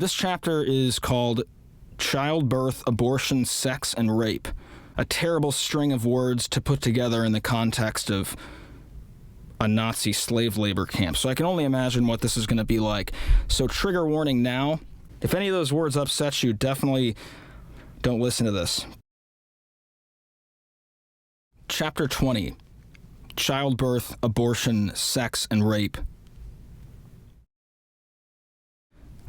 This chapter is called Childbirth, Abortion, Sex, and Rape, a terrible string of words to put together in the context of a Nazi slave labor camp. So I can only imagine what this is going to be like. So trigger warning now. If any of those words upset you, definitely don't listen to this. Chapter 20. Childbirth, Abortion, Sex, and Rape.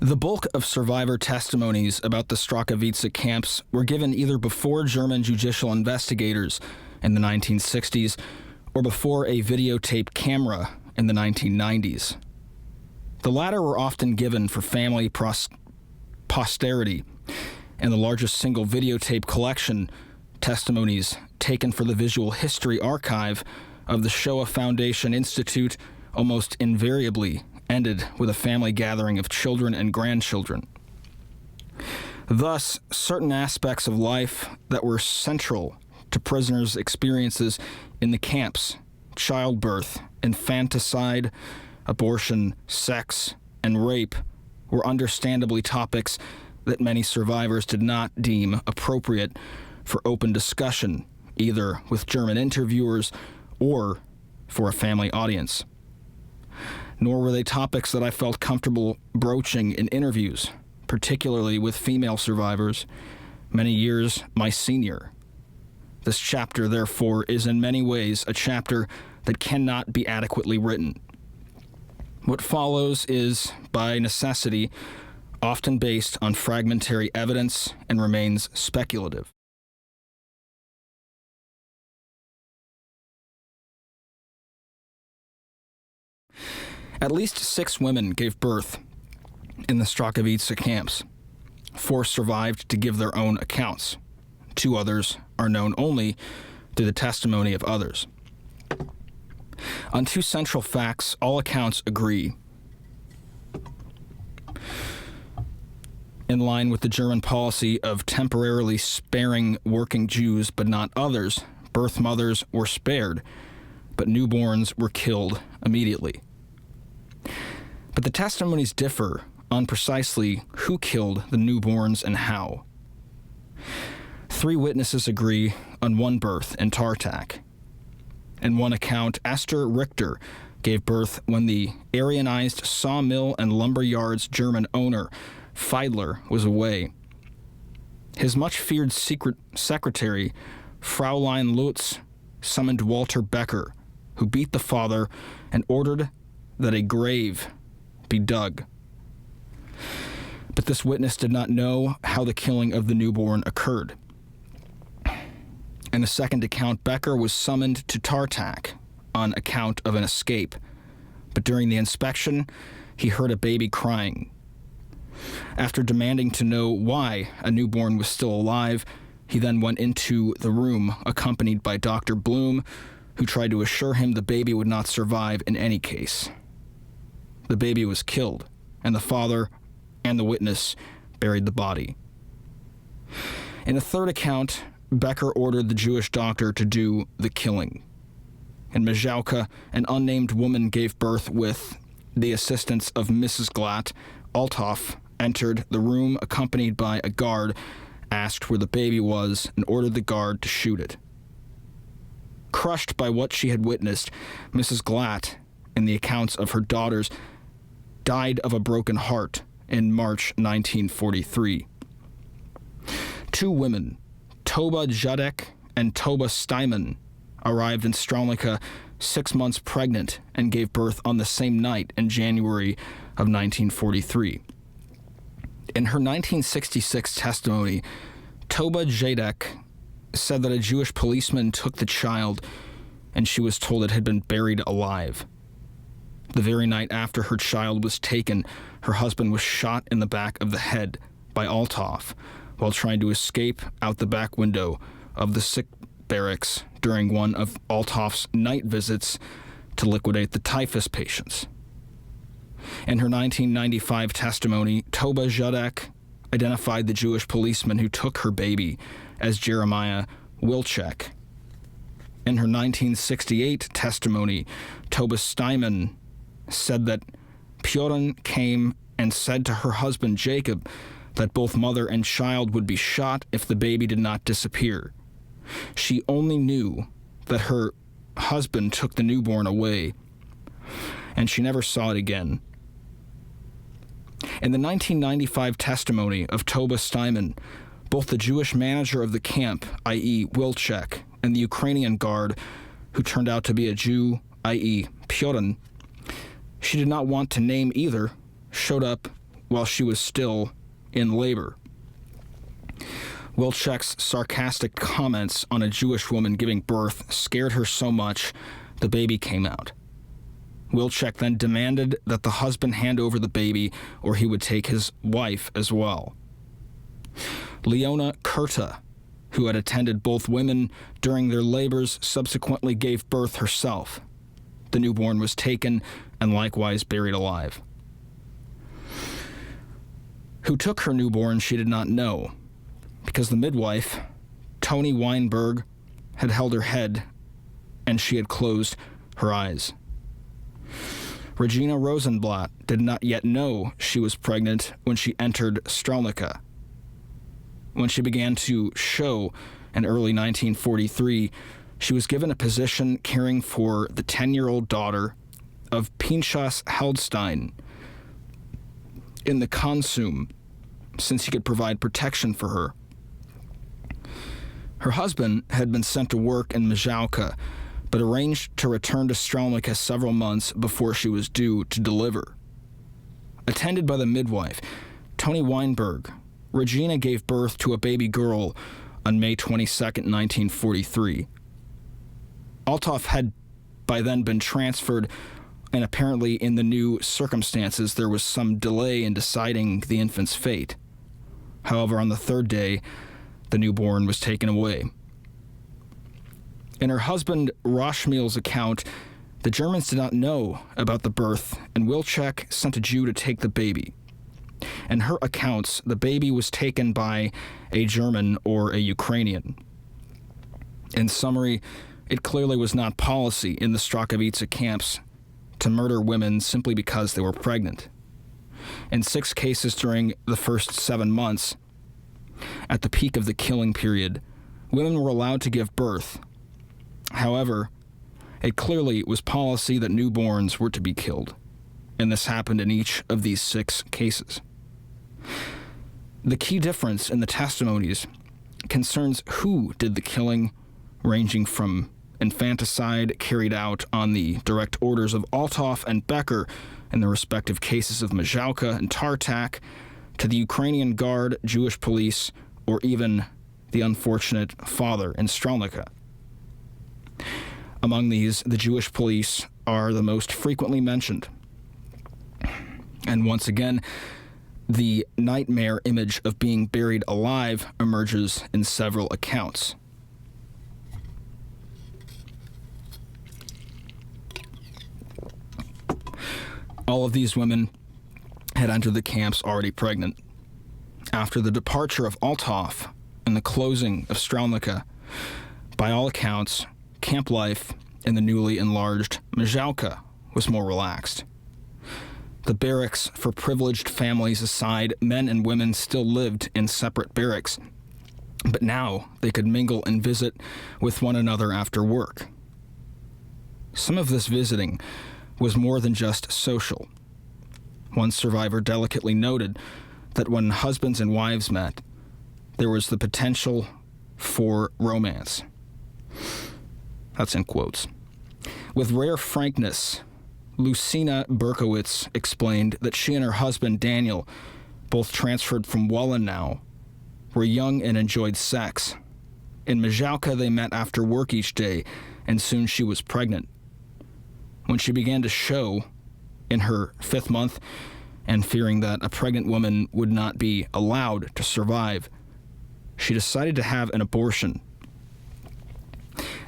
The bulk of survivor testimonies about the Strachowitz camps were given either before German judicial investigators in the 1960s or before a videotape camera in the 1990s. The latter were often given for family posterity, and the largest single videotape collection, testimonies taken for the Visual History Archive of the Shoah Foundation Institute, almost invariably ended with a family gathering of children and grandchildren. Thus, certain aspects of life that were central to prisoners' experiences in the camps, childbirth, infanticide, abortion, sex, and rape, were understandably topics that many survivors did not deem appropriate for open discussion, either with German interviewers or for a family audience. Nor were they topics that I felt comfortable broaching in interviews, particularly with female survivors, many years my senior. This chapter, therefore, is in many ways a chapter that cannot be adequately written. What follows is, by necessity, often based on fragmentary evidence and remains speculative. At least 6 women gave birth in the Strachowitz camps. 4 survived to give their own accounts. 2 others are known only through the testimony of others. On 2 central facts, all accounts agree. In line with the German policy of temporarily sparing working Jews but not others, birth mothers were spared, but newborns were killed immediately. But the testimonies differ on precisely who killed the newborns and how. 3 witnesses agree on one birth in Tartak. In one account, Esther Richter gave birth when the Aryanized sawmill and lumber yard's German owner, Feidler, was away. His much-feared secret secretary, Fraulein Lutz, summoned Walter Becker, who beat the father and ordered that a grave be dug. But this witness did not know how the killing of the newborn occurred. In a second account, Becker was summoned to Tartak on account of an escape, but during the inspection, he heard a baby crying. After demanding to know why a newborn was still alive, he then went into the room accompanied by Dr. Bloom, who tried to assure him the baby would not survive in any case. The baby was killed, and the father and the witness buried the body. In a third account, Becker ordered the Jewish doctor to do the killing. In Mazhauka, an unnamed woman gave birth with the assistance of Mrs. Glatt. Althoff entered the room accompanied by a guard, asked where the baby was, and ordered the guard to shoot it. Crushed by what she had witnessed, Mrs. Glatt, in the accounts of her daughters, died of a broken heart in March 1943. 2 women, Toba Jadek and Toba Steinman, arrived in Stromlika 6 months pregnant and gave birth on the same night in January of 1943. In her 1966 testimony, Toba Jadek said that a Jewish policeman took the child and she was told it had been buried alive. The very night after her child was taken, her husband was shot in the back of the head by Althoff while trying to escape out the back window of the sick barracks during one of Althoff's night visits to liquidate the typhus patients. In her 1995 testimony, Toba Jadek identified the Jewish policeman who took her baby as Jeremiah Wilczek. In her 1968 testimony, Toba Steinman said that Pjorin came and said to her husband Jacob that both mother and child would be shot if the baby did not disappear. She only knew that her husband took the newborn away, and she never saw it again. In the 1995 testimony of Toba Steinman, both the Jewish manager of the camp, i.e. Wilczek, and the Ukrainian guard, who turned out to be a Jew, i.e. Pyorin, she did not want to name either, showed up while she was still in labor. Wilczek's sarcastic comments on a Jewish woman giving birth scared her so much the baby came out. Wilczek then demanded that the husband hand over the baby or he would take his wife as well. Leona Kurta, who had attended both women during their labors, subsequently gave birth herself. The newborn was taken and likewise buried alive. Who took her newborn she did not know, because the midwife, Toni Weinberg, had held her head and she had closed her eyes. Regina Rosenblatt did not yet know she was pregnant when she entered Strelnica. When she began to show in early 1943, she was given a position caring for the 10-year-old daughter of Pinchas Heldstein in the Konsum, since he could provide protection for her. Her husband had been sent to work in Mazowka, but arranged to return to Strelnica several months before she was due to deliver. Attended by the midwife, Toni Weinberg, Regina gave birth to a baby girl on May 22, 1943. Althoff had by then been transferred, and apparently in the new circumstances there was some delay in deciding the infant's fate. However, on the third day, the newborn was taken away. In her husband Roshmiel's account, the Germans did not know about the birth, and Wilczek sent a Jew to take the baby. In her accounts, the baby was taken by a German or a Ukrainian. In summary, it clearly was not policy in the Strachowitz camps to murder women simply because they were pregnant. In 6 cases during the first 7 months, at the peak of the killing period, women were allowed to give birth. However, it clearly was policy that newborns were to be killed, and this happened in each of these 6 cases. The key difference in the testimonies concerns who did the killing, ranging from infanticide carried out on the direct orders of Althoff and Becker in the respective cases of Mazowka and Tartak, to the Ukrainian Guard, Jewish police, or even the unfortunate father in Strelnica. Among these, the Jewish police are the most frequently mentioned. And once again, the nightmare image of being buried alive emerges in several accounts. All of these women had entered the camps already pregnant. After the departure of Althoff and the closing of Strelnica, by all accounts, camp life in the newly enlarged Mazowka was more relaxed. The barracks for privileged families aside, men and women still lived in separate barracks, but now they could mingle and visit with one another after work. Some of this visiting was more than just social. One survivor delicately noted that when husbands and wives met, there was the potential for romance. That's in quotes. With rare frankness, Lucina Berkowitz explained that she and her husband Daniel, both transferred from Wallenau, were young and enjoyed sex. In Mazowka, they met after work each day, and soon she was pregnant. When she began to show in her 5th month, and fearing that a pregnant woman would not be allowed to survive, she decided to have an abortion.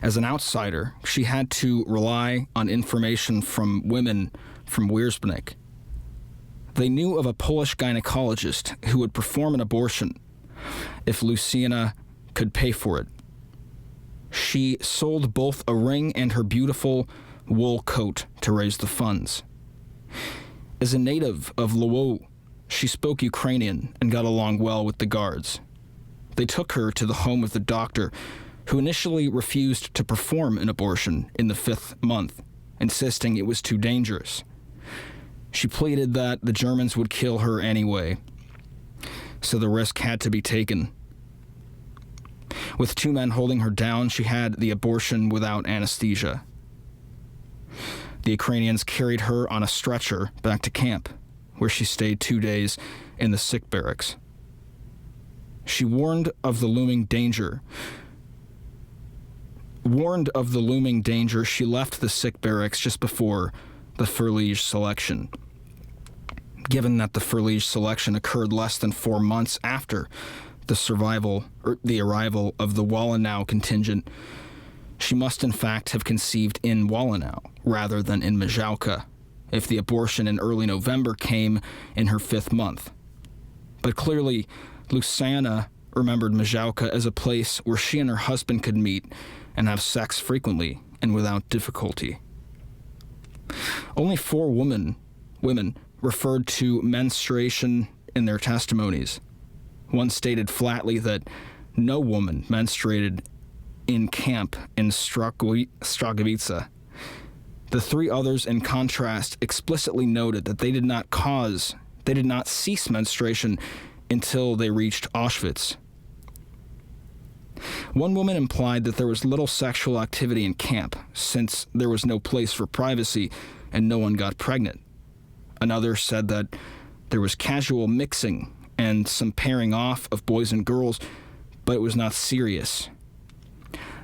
As an outsider, she had to rely on information from women from Wierzbnik. They knew of a Polish gynecologist who would perform an abortion if Lucina could pay for it. She sold both a ring and her beautiful wool coat to raise the funds. As a native of Lwów, She spoke Ukrainian and got along well with the guards. They took her to the home of the doctor, who initially refused to perform an abortion in the 5th month, insisting it was too dangerous. She pleaded that the Germans would kill her anyway, so the risk had to be taken. With 2 men holding her down, she had the abortion without anesthesia. The Ukrainians carried her on a stretcher back to camp, where she stayed 2 days in the sick barracks. She warned of the looming danger. She left the sick barracks just before the Furlige selection. Given that the Furlige selection occurred less than 4 months after the arrival of the Wallenau contingent, she must in fact have conceived in Wallenau rather than in Majauka, if the abortion in early November came in her 5th month. But clearly, Luciana remembered Majauka as a place where she and her husband could meet and have sex frequently and without difficulty. Only 4 women referred to menstruation in their testimonies. One stated flatly that no woman menstruated in camp in Strogovica. The 3 others, in contrast, explicitly noted that they did not cease menstruation until they reached Auschwitz. One woman implied that there was little sexual activity in camp, since there was no place for privacy and no one got pregnant. Another said that there was casual mixing and some pairing off of boys and girls, but it was not serious.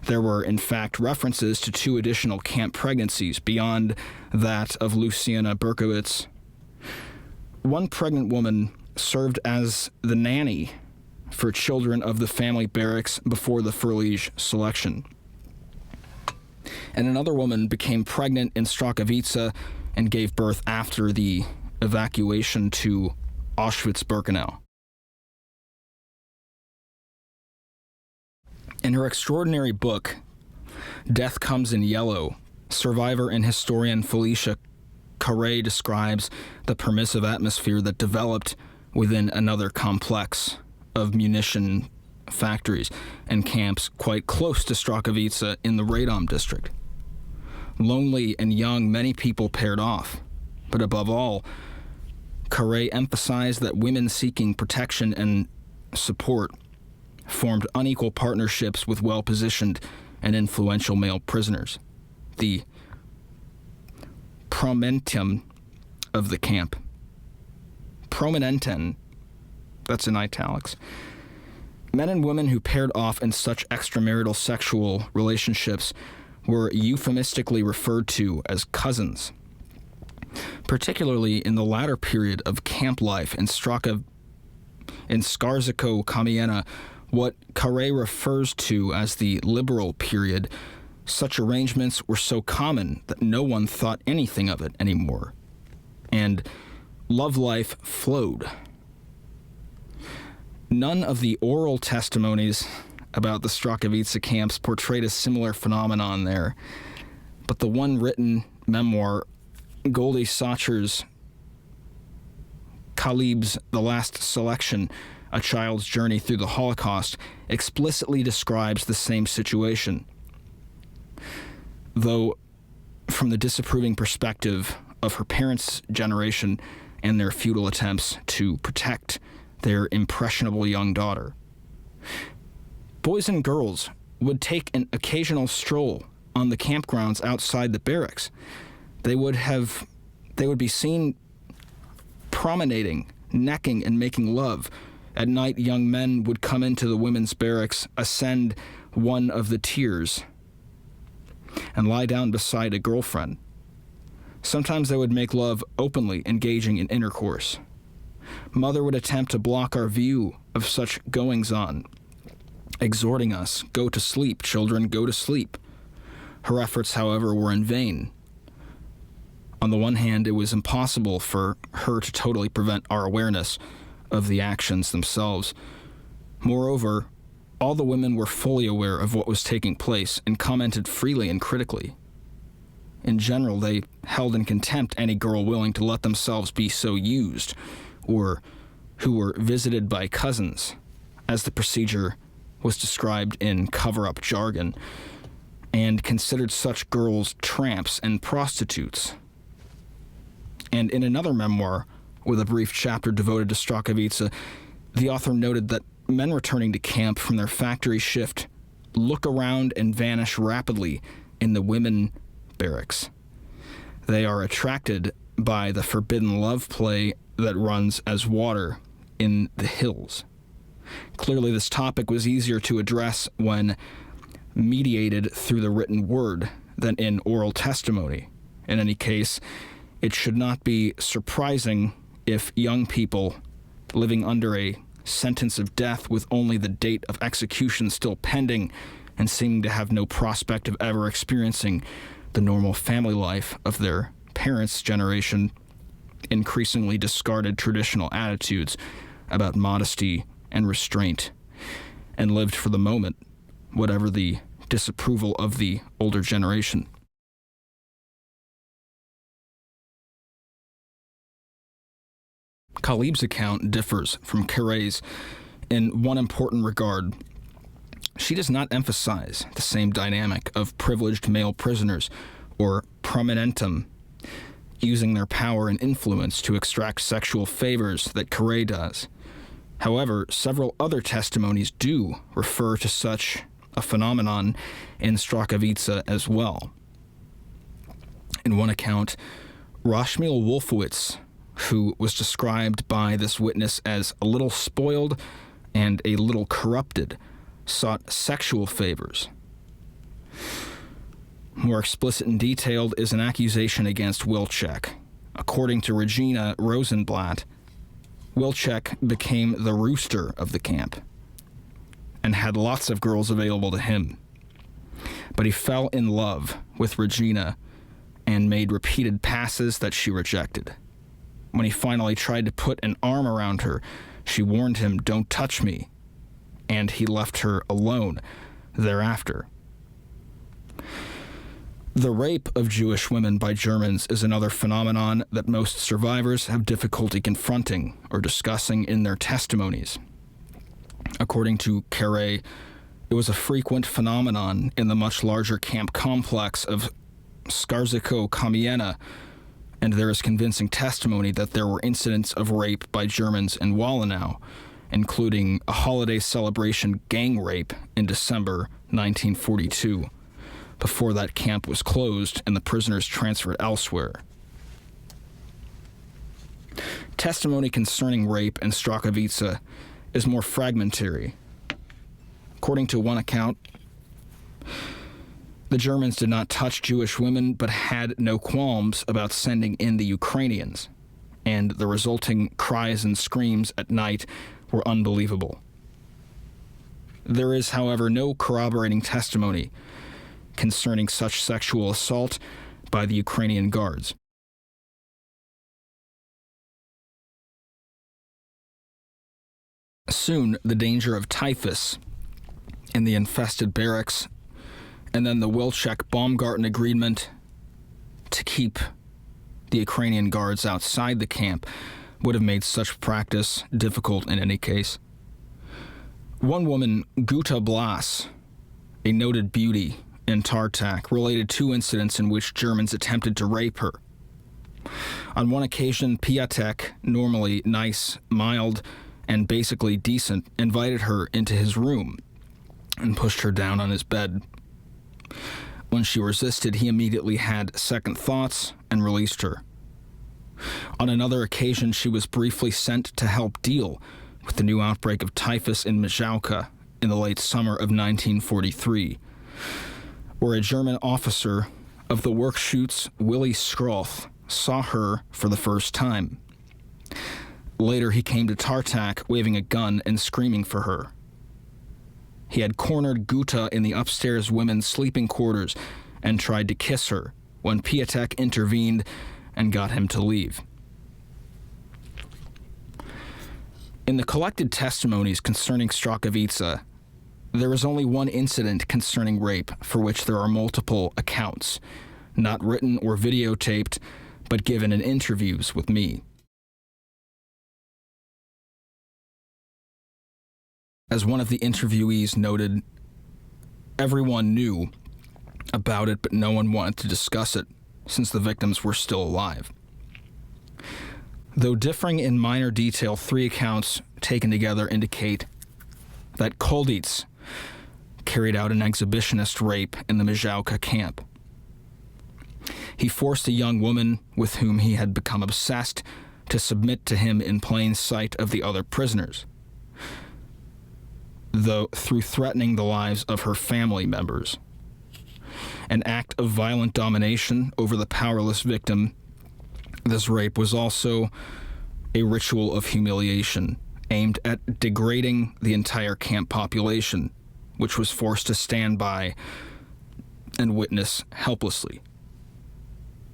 There were, in fact, references to 2 additional camp pregnancies beyond that of Luciana Berkowitz. One pregnant woman served as the nanny for children of the family barracks before the Furlige selection. And another woman became pregnant in Strokovica and gave birth after the evacuation to Auschwitz-Birkenau. In her extraordinary book, Death Comes in Yellow, survivor and historian Felicia Carre describes the permissive atmosphere that developed within another complex of munition factories and camps quite close to Strokovica in the Radom district. Lonely and young, many people paired off, but above all, Carre emphasized that women seeking protection and support formed unequal partnerships with well-positioned and influential male prisoners, the prominentium of the camp. Prominenten, that's in italics. Men and women who paired off in such extramarital sexual relationships were euphemistically referred to as cousins. Particularly in the latter period of camp life in Skarżako-Kamienna, what Carre refers to as the liberal period, such arrangements were so common that no one thought anything of it anymore, and love life flowed. None of the oral testimonies about the Strokovica camps portrayed a similar phenomenon there, but the one written memoir, Goldie Sacher's Kalib's The Last Selection, A Child's Journey Through the Holocaust, explicitly describes the same situation, though from the disapproving perspective of her parents' generation and their futile attempts to protect their impressionable young daughter. Boys and girls would take an occasional stroll on the campgrounds outside the barracks. They would be seen promenading, necking, and making love. At night, young men would come into the women's barracks, ascend one of the tiers, and lie down beside a girlfriend. Sometimes they would make love openly, engaging in intercourse. Mother would attempt to block our view of such goings-on, exhorting us, "Go to sleep, children, go to sleep." Her efforts, however, were in vain. On the one hand, it was impossible for her to totally prevent our awareness of the actions themselves. Moreover, all the women were fully aware of what was taking place and commented freely and critically. In general, they held in contempt any girl willing to let themselves be so used or who were visited by cousins, as the procedure was described in cover-up jargon, and considered such girls tramps and prostitutes. And in another memoir, with a brief chapter devoted to Strachowicza, the author noted that men returning to camp from their factory shift look around and vanish rapidly in the women barracks. They are attracted by the forbidden love play that runs as water in the hills. Clearly, this topic was easier to address when mediated through the written word than in oral testimony. In any case, it should not be surprising if young people living under a sentence of death with only the date of execution still pending and seeming to have no prospect of ever experiencing the normal family life of their parents' generation increasingly discarded traditional attitudes about modesty and restraint and lived for the moment, whatever the disapproval of the older generation. Khalib's account differs from Carré's in one important regard. She does not emphasize the same dynamic of privileged male prisoners or prominentum using their power and influence to extract sexual favors that Carré does. However, several other testimonies do refer to such a phenomenon in Strachowicza as well. In one account, Roshmiel Wolfowitz, who was described by this witness as a little spoiled and a little corrupted, sought sexual favors. More explicit and detailed is an accusation against Wilczek. According to Regina Rosenblatt, Wilczek became the rooster of the camp and had lots of girls available to him. But he fell in love with Regina and made repeated passes that she rejected. When he finally tried to put an arm around her, she warned him, "Don't touch me," and he left her alone thereafter. The rape of Jewish women by Germans is another phenomenon that most survivors have difficulty confronting or discussing in their testimonies. According to Carré, it was a frequent phenomenon in the much larger camp complex of Skarżysko-Kamienna, and there is convincing testimony that there were incidents of rape by Germans in Wallenau, including a holiday celebration gang rape in December 1942, before that camp was closed and the prisoners transferred elsewhere. Testimony concerning rape in Strachowicza is more fragmentary. According to one account, the Germans did not touch Jewish women but had no qualms about sending in the Ukrainians, and the resulting cries and screams at night were unbelievable. There is, however, no corroborating testimony concerning such sexual assault by the Ukrainian guards. Soon, the danger of typhus in the infested barracks, and then the Wilczek-Baumgarten agreement to keep the Ukrainian guards outside the camp would have made such practice difficult in any case. One woman, Guta Blas, a noted beauty in Tartak, related 2 incidents in which Germans attempted to rape her. On one occasion, Piatek, normally nice, mild, and basically decent, invited her into his room and pushed her down on his bed. When she resisted, he immediately had second thoughts and released her. On another occasion, she was briefly sent to help deal with the new outbreak of typhus in Mijałka in the late summer of 1943, where a German officer of the Workschutz, Willy Skroth, saw her for the first time. Later, he came to Tartak waving a gun and screaming for her. He had cornered Guta in the upstairs women's sleeping quarters and tried to kiss her when Piatek intervened and got him to leave. In the collected testimonies concerning Strachowicza, there is only one incident concerning rape for which there are multiple accounts, not written or videotaped, but given in interviews with me. As one of the interviewees noted, everyone knew about it, but no one wanted to discuss it since the victims were still alive. Though differing in minor detail, 3 accounts taken together indicate that Kolditz carried out an exhibitionist rape in the Mijauka camp. He forced a young woman with whom he had become obsessed to submit to him in plain sight of the other prisoners, though through threatening the lives of her family members. An act of violent domination over the powerless victim, this rape was also a ritual of humiliation aimed at degrading the entire camp population, which was forced to stand by and witness helplessly.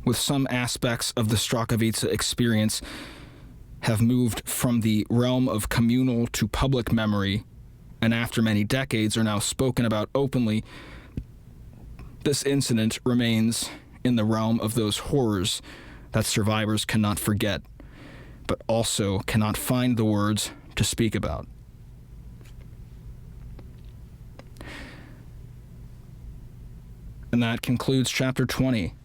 With some aspects of the Strachowitz experience have moved from the realm of communal to public memory, and after many decades are now spoken about openly, this incident remains in the realm of those horrors that survivors cannot forget, but also cannot find the words to speak about. And that concludes Chapter 20